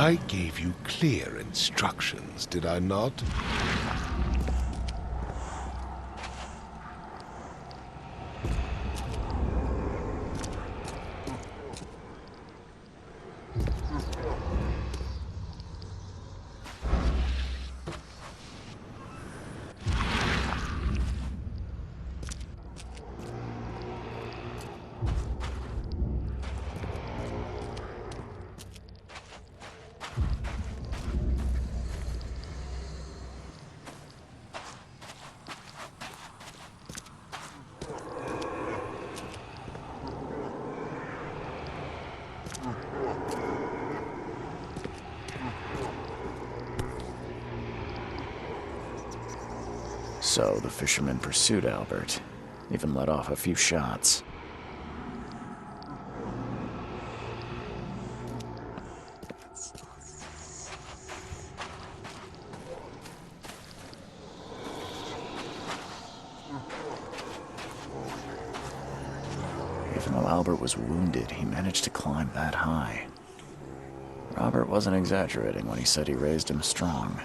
I gave you clear instructions, did I not? So the fisherman pursued Albert, even let off a few shots. Even though Albert was wounded, he managed to climb that high. Robert wasn't exaggerating when he said he raised him strong.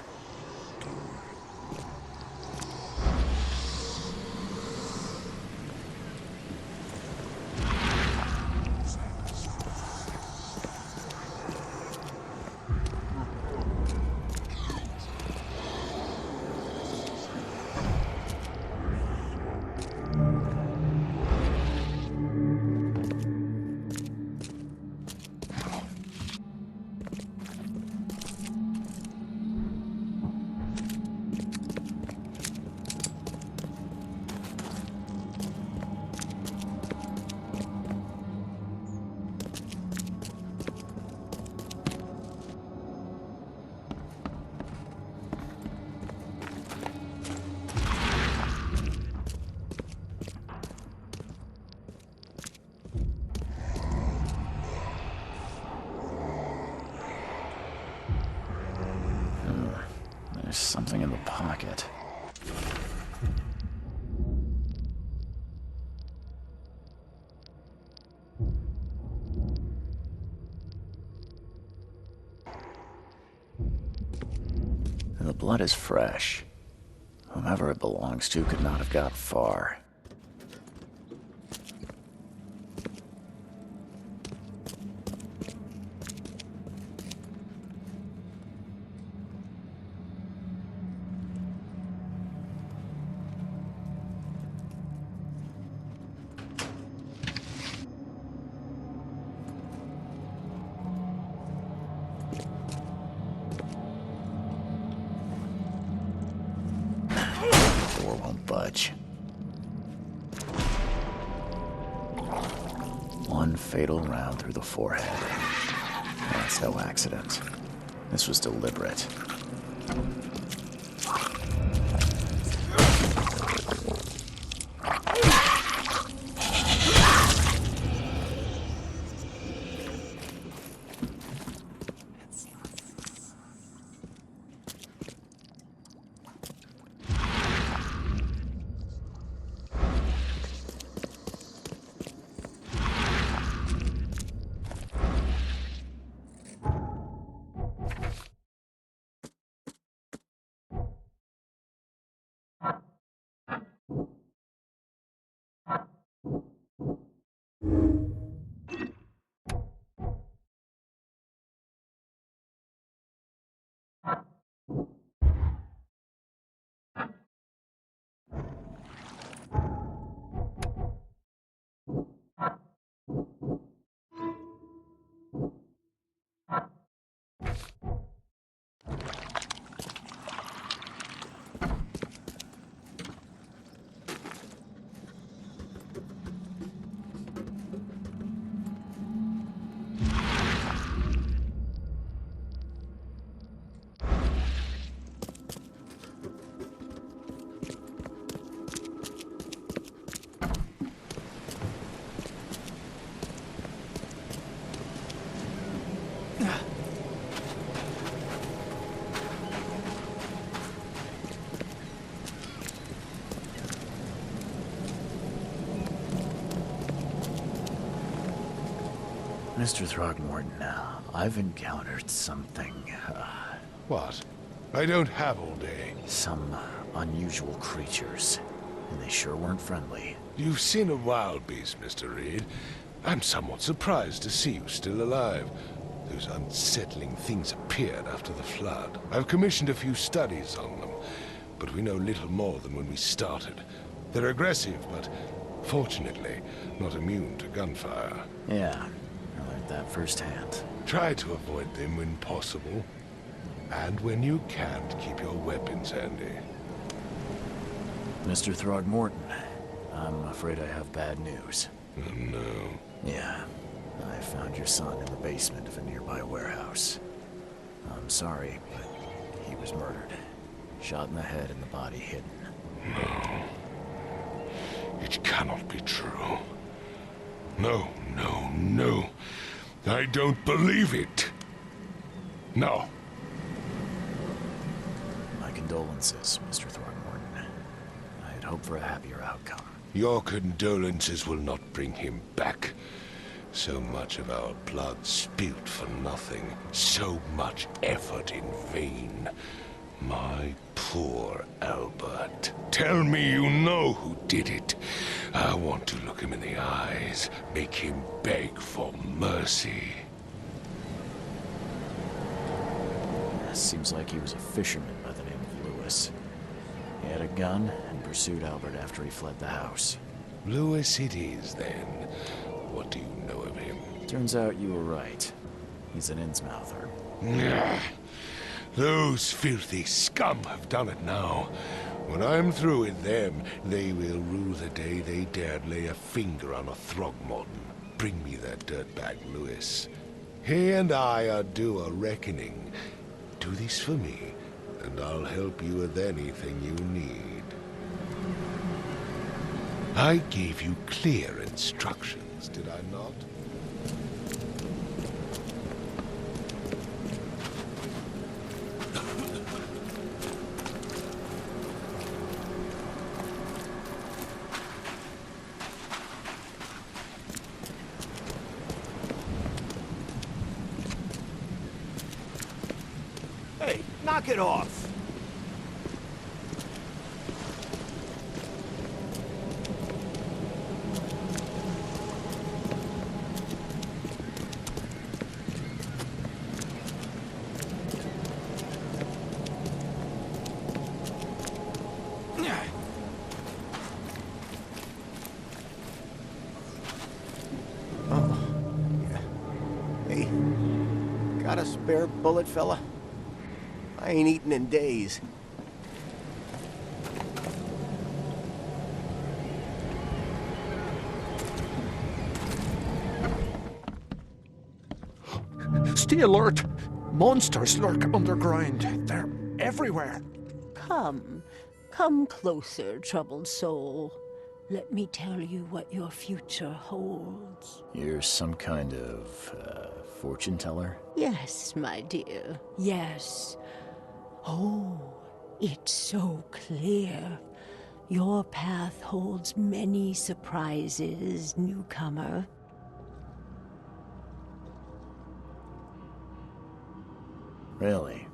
There's something in the pocket. The blood is fresh. Whomever it belongs to could not have got far. Budge. One fatal round through the forehead. That's no accident. This was deliberate. Mr. Throgmorton, I've encountered something, What? I don't have all day. some unusual creatures, and they sure weren't friendly. You've seen a wild beast, Mr. Reed. I'm somewhat surprised to see you still alive. Those unsettling things appeared after the flood. I've commissioned a few studies on them, but we know little more than when we started. They're aggressive, but fortunately, not immune to gunfire. Yeah, I learned that firsthand. Try to avoid them when possible. And when you can't, keep your weapons handy. Mr. Throgmorton, I'm afraid I have bad news. Oh, no. Yeah, I found your son in the basement of a nearby warehouse. I'm sorry, but he was murdered. Shot in the head and the body hidden. No. It cannot be true. No, no, no. I don't believe it. No. My condolences, Mr. Throgmorton. I had hoped for a happier outcome. Your condolences will not bring him back. So much of our blood spilt for nothing. So much effort in vain. My poor Albert. Tell me you know who did it. I want to look him in the eyes, make him beg for mercy. Seems like he was a fisherman by the name of Lewis. He had a gun and pursued Albert after he fled the house. Lewis it is, then. What do you know of him? Turns out you were right. He's an Innsmouther. Nah. Those filthy scum have done it now. When I'm through with them, they will rue the day they dared lay a finger on a Throgmorton. Bring me that dirtbag, Lewis. He and I are due a reckoning. Do this for me, and I'll help you with anything you need. I gave you clear instructions, did I not? Hey, knock it off! Oh, yeah. Hey, got a spare bullet, fella? I ain't eaten in days. Stay alert! Monsters lurk underground. They're everywhere. Come closer, troubled soul. Let me tell you what your future holds. You're some kind of, fortune teller? Yes, my dear, yes. Oh, it's so clear. Your path holds many surprises, newcomer. Really?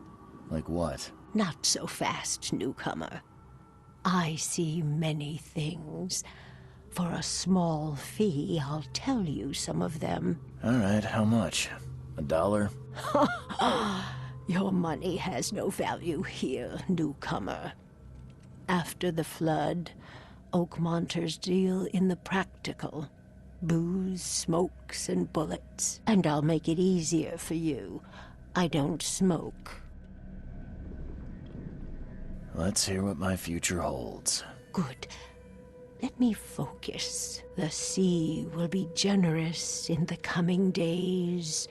Like what? Not so fast, newcomer. I see many things. For a small fee, I'll tell you some of them. All right, how much? $1? Your money has no value here, newcomer. After the flood, Oakmonters deal in the practical. Booze, smokes, and bullets. And I'll make it easier for you. I don't smoke. Let's hear what my future holds. Good. Let me focus. The sea will be generous in the coming days.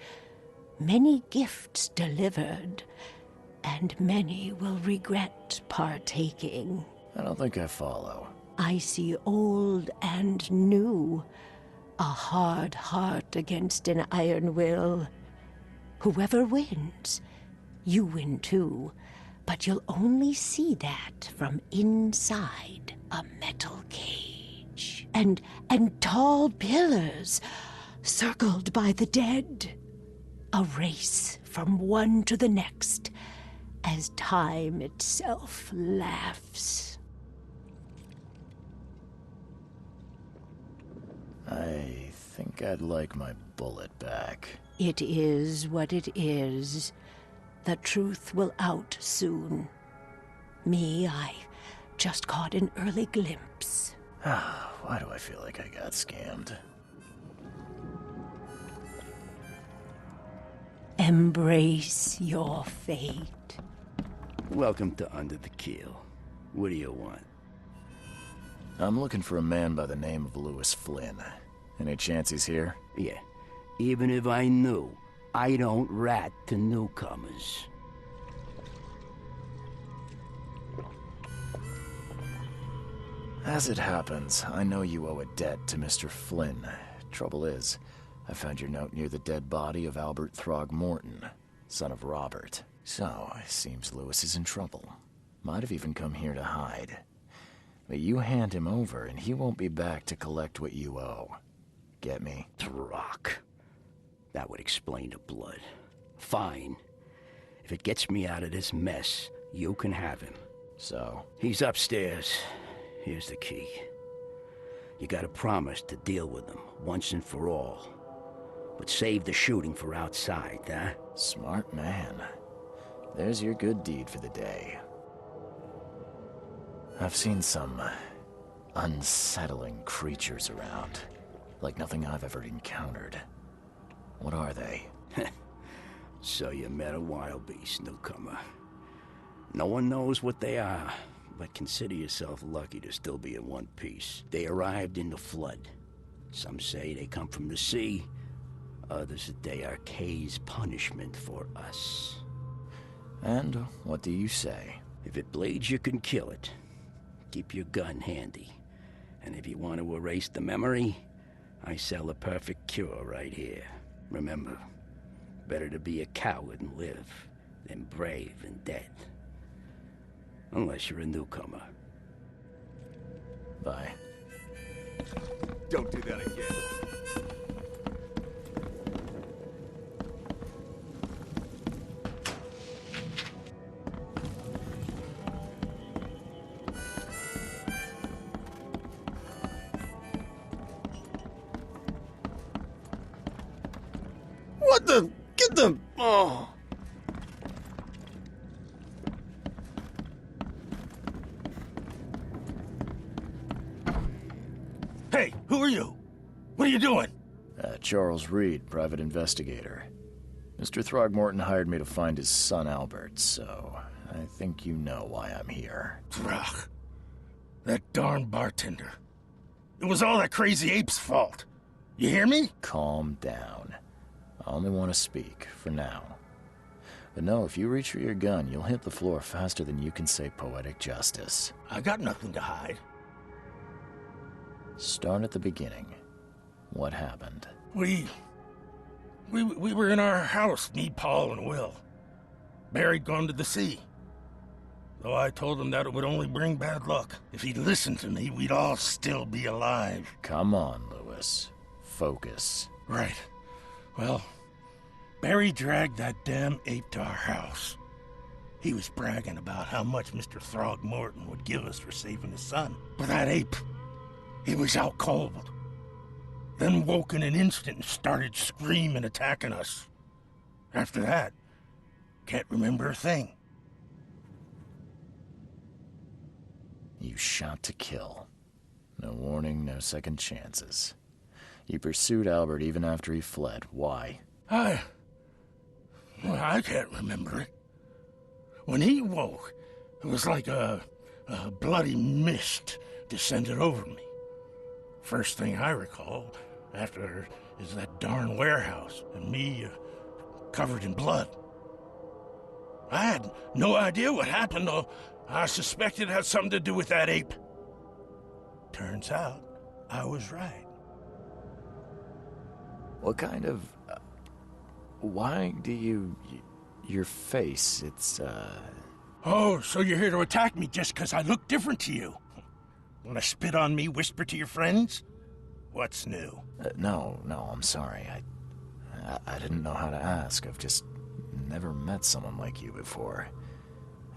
Many gifts delivered, and many will regret partaking. I don't think I follow. I see old and new. A hard heart against an iron will. Whoever wins, you win too. But you'll only see that from inside a metal cage. And tall pillars circled by the dead. A race from one to the next, as time itself laughs. I think I'd like my bullet back. It is what it is. The truth will out soon. Me, I just caught an early glimpse. Why do I feel like I got scammed? Embrace your fate. Welcome to Under the Keel. What do you want? I'm looking for a man by the name of Lewis Flynn. Any chance he's here? Yeah, even if I knew, I don't rat to newcomers. As it happens, I know you owe a debt to Mr. Flynn. Trouble is, I found your note near the dead body of Albert Throgmorton, son of Robert. So, it seems Lewis is in trouble. Might have even come here to hide. But you hand him over and he won't be back to collect what you owe. Get me? Throck. That would explain the blood. Fine. If it gets me out of this mess, you can have him. So? He's upstairs. Here's the key. You gotta promise to deal with him, once and for all. But save the shooting for outside, huh? Smart man. There's your good deed for the day. I've seen some unsettling creatures around. Like nothing I've ever encountered. What are they? So you met a wild beast, newcomer. No one knows what they are, but consider yourself lucky to still be in one piece. They arrived in the flood. Some say they come from the sea. Others that they are Kay's punishment for us. And what do you say? If it bleeds, you can kill it. Keep your gun handy. And if you want to erase the memory, I sell a perfect cure right here. Remember, better to be a coward and live than brave and dead. Unless you're a newcomer. Bye. Don't do that again. What the? Get the... Oh. Hey, who are you? What are you doing? Charles Reed, private investigator. Mr. Throgmorton hired me to find his son Albert, so I think you know why I'm here. Throg. That darn bartender. It was all that crazy ape's fault. You hear me? Calm down. I only want to speak, for now. But no, if you reach for your gun, you'll hit the floor faster than you can say poetic justice. I got nothing to hide. Start at the beginning. What happened? We were in our house, me, Paul, and Will. Barry'd gone to the sea. Though I told him that it would only bring bad luck. If he'd listened to me, we'd all still be alive. Come on, Lewis. Focus. Right. Well, Barry dragged that damn ape to our house. He was bragging about how much Mr. Throgmorton would give us for saving his son. But that ape, he was out cold. Then woke in an instant and started screaming, attacking us. After that, can't remember a thing. You shot to kill. No warning, no second chances. You pursued Albert even after he fled. Why? I can't remember it. When he woke, it was like a bloody mist descended over me. First thing I recall after is that darn warehouse and me covered in blood. I had no idea what happened, though. I suspected it had something to do with that ape. Turns out, I was right. What kind of... why do you... your face, it's, Oh, so you're here to attack me just because I look different to you? Wanna spit on me, whisper to your friends? What's new? no, I'm sorry. I didn't know how to ask. I've just never met someone like you before.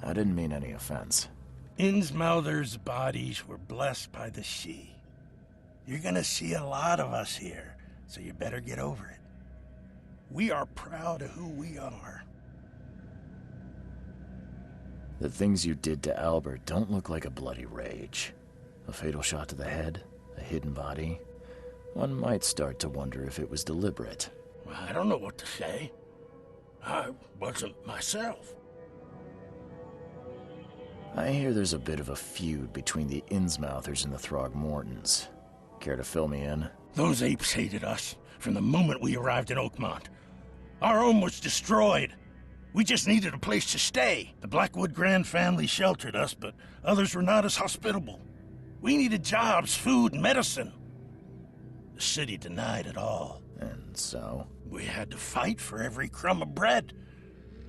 I didn't mean any offense. Innsmouther's bodies were blessed by the sea. You're gonna see a lot of us here, so you better get over it. We are proud of who we are. The things you did to Albert don't look like a bloody rage. A fatal shot to the head, a hidden body. One might start to wonder if it was deliberate. I don't know what to say. I wasn't myself. I hear there's a bit of a feud between the Innsmouthers and the Throgmortons. Care to fill me in? Those apes hated us from the moment we arrived in Oakmont. Our home was destroyed. We just needed a place to stay. The Blackwood Grand family sheltered us, but others were not as hospitable. We needed jobs, food, and medicine. The city denied it all. And so? We had to fight for every crumb of bread.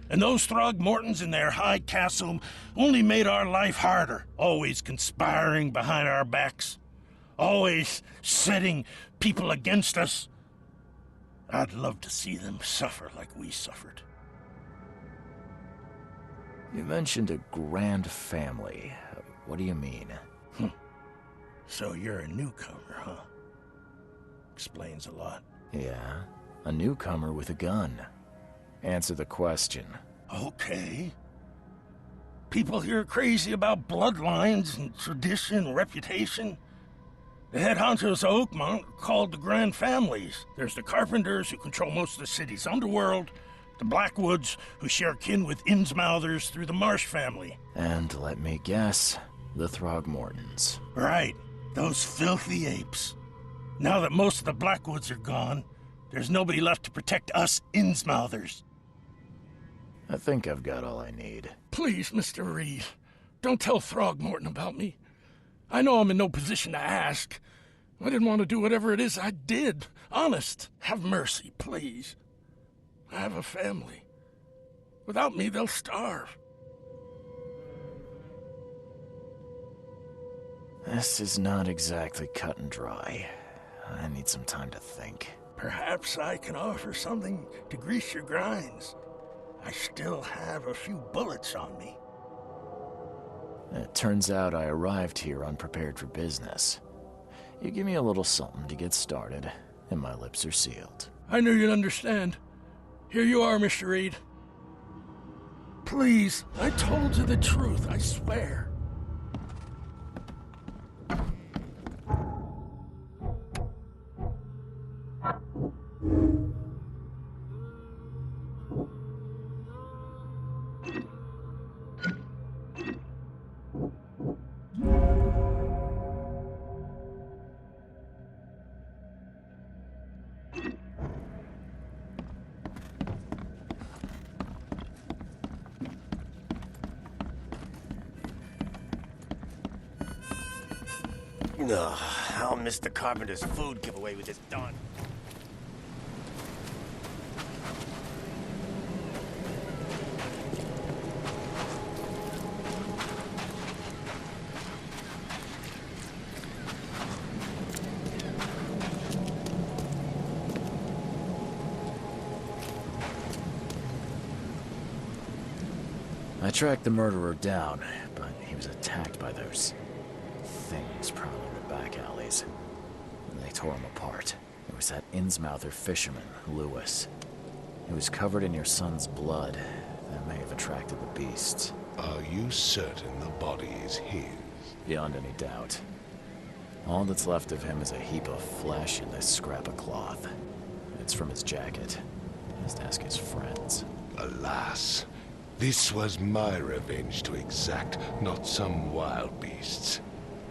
And those Throgmortons in their high castle only made our life harder, always conspiring behind our backs, always setting people against us. I'd love to see them suffer like we suffered. You mentioned a grand family. What do you mean? So you're a newcomer, huh? Explains a lot. Yeah, a newcomer with a gun. Answer the question. Okay. People here are crazy about bloodlines and tradition and reputation. The head honchos of Oakmont are called the Grand Families. There's the Carpenters, who control most of the city's underworld, the Blackwoods, who share kin with Innsmouthers through the Marsh family. And let me guess, the Throgmortons. Right, those filthy apes. Now that most of the Blackwoods are gone, there's nobody left to protect us Innsmouthers. I think I've got all I need. Please, Mr. Reed, don't tell Throgmorton about me. I know I'm in no position to ask. I didn't want to do whatever it is I did. Honest, have mercy, please. I have a family. Without me, they'll starve. This is not exactly cut and dry. I need some time to think. Perhaps I can offer something to grease your grinds. I still have a few bullets on me. It turns out I arrived here unprepared for business. You give me a little something to get started, and my lips are sealed. I knew you'd understand. Here you are, Mr. Reed. Please, I told you the truth, I swear. Ugh, I'll miss the Carpenter's food giveaway with this dawn. I tracked the murderer down, but he was attacked by those things prowling in the back alleys. And they tore him apart. It was that Innsmouther fisherman, Lewis. He was covered in your son's blood. That may have attracted the beasts. Are you certain the body is his? Beyond any doubt. All that's left of him is a heap of flesh and this scrap of cloth. It's from his jacket. Just ask his friends. Alas, this was my revenge to exact, not some wild beast's.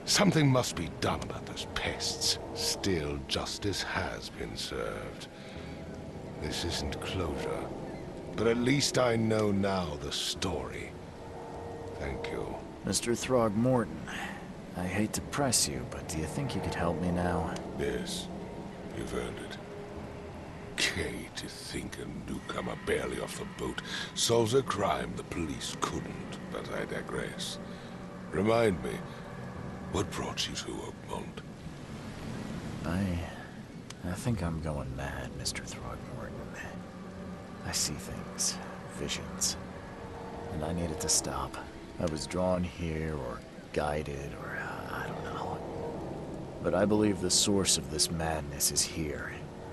Something must be done about those pests. Still, justice has been served. This isn't closure, but at least I know now the story. Thank you. Mr. Throgmorton, I hate to press you, but do you think you could help me now? Yes, you've earned it. Gay to think a newcomer barely off the boat solves a crime the police couldn't, but I digress. Remind me, what brought you to Oakmont? I think I'm going mad, Mr. Throgmorton. see things. Visions. And I needed to stop. I was drawn here, or guided, or I don't know. But I believe the source of this madness is here,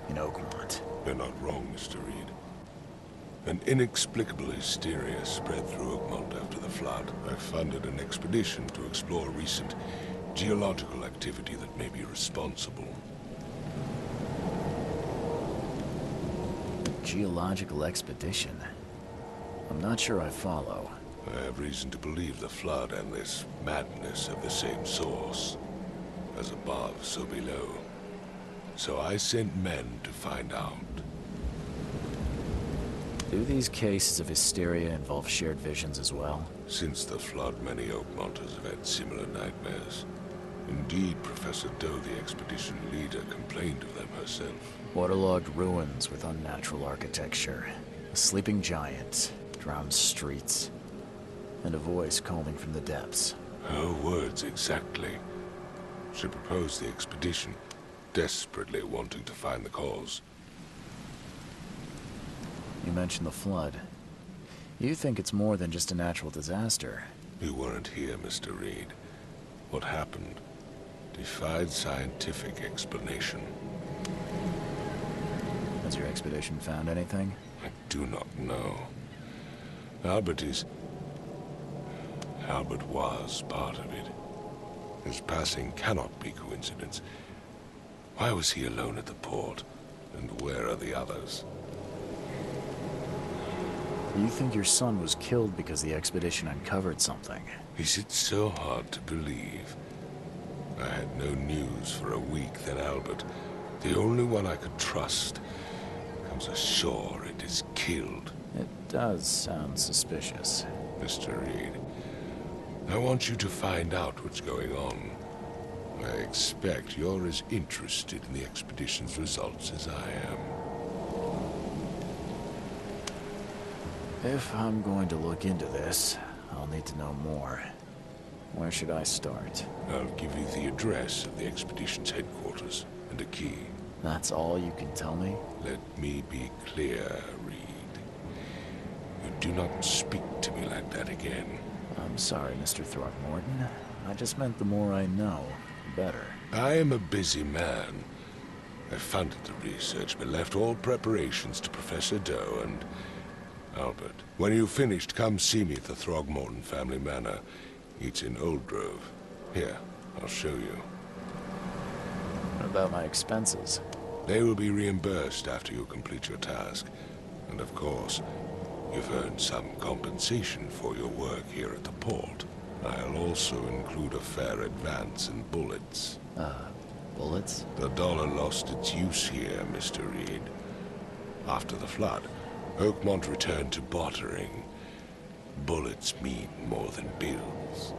in Oakmont. You're not wrong, Mr. Reed. An inexplicable hysteria spread through Oakmont after the flood. I funded an expedition to explore recent geological activity that may be responsible. Geological expedition? I'm not sure I follow. I have reason to believe the flood and this madness have the same source. As above, so below. So I sent men to find out. Do these cases of hysteria involve shared visions as well? Since the flood, many Oakmonters have had similar nightmares. Indeed, Professor Doe, the expedition leader, complained of them herself. Waterlogged ruins with unnatural architecture. A sleeping giant, drowned streets, and a voice calling from the depths. Her words exactly. She proposed the expedition, desperately wanting to find the cause. You mentioned the flood. You think it's more than just a natural disaster. You weren't here, Mr. Reed. What happened defied scientific explanation. Has your expedition found anything? I do not know. Albert was part of it. His passing cannot be coincidence. Why was he alone at the port? And where are the others? You think your son was killed because the expedition uncovered something? Is it so hard to believe? I had no news for a week, then Albert, the only one I could trust, comes ashore and is killed. It does sound suspicious. Mr. Reed, I want you to find out what's going on. I expect you're as interested in the expedition's results as I am. If I'm going to look into this, I'll need to know more. Where should I start? I'll give you the address of the expedition's headquarters and a key. That's all you can tell me? Let me be clear, Reed. You do not speak to me like that again. I'm sorry, Mr. Throckmorton. I just meant the more I know, the better. I am a busy man. I funded the research, but left all preparations to Professor Doe and Albert. When you've finished, come see me at the Throgmorton family manor. It's in Old Grove. Here, I'll show you. What about my expenses? They will be reimbursed after you complete your task. And of course, you've earned some compensation for your work here at the port. I'll also include a fair advance in bullets. Bullets? The dollar lost its use here, Mr. Reed. After the flood, Oakmont returned to bartering. Bullets mean more than bills.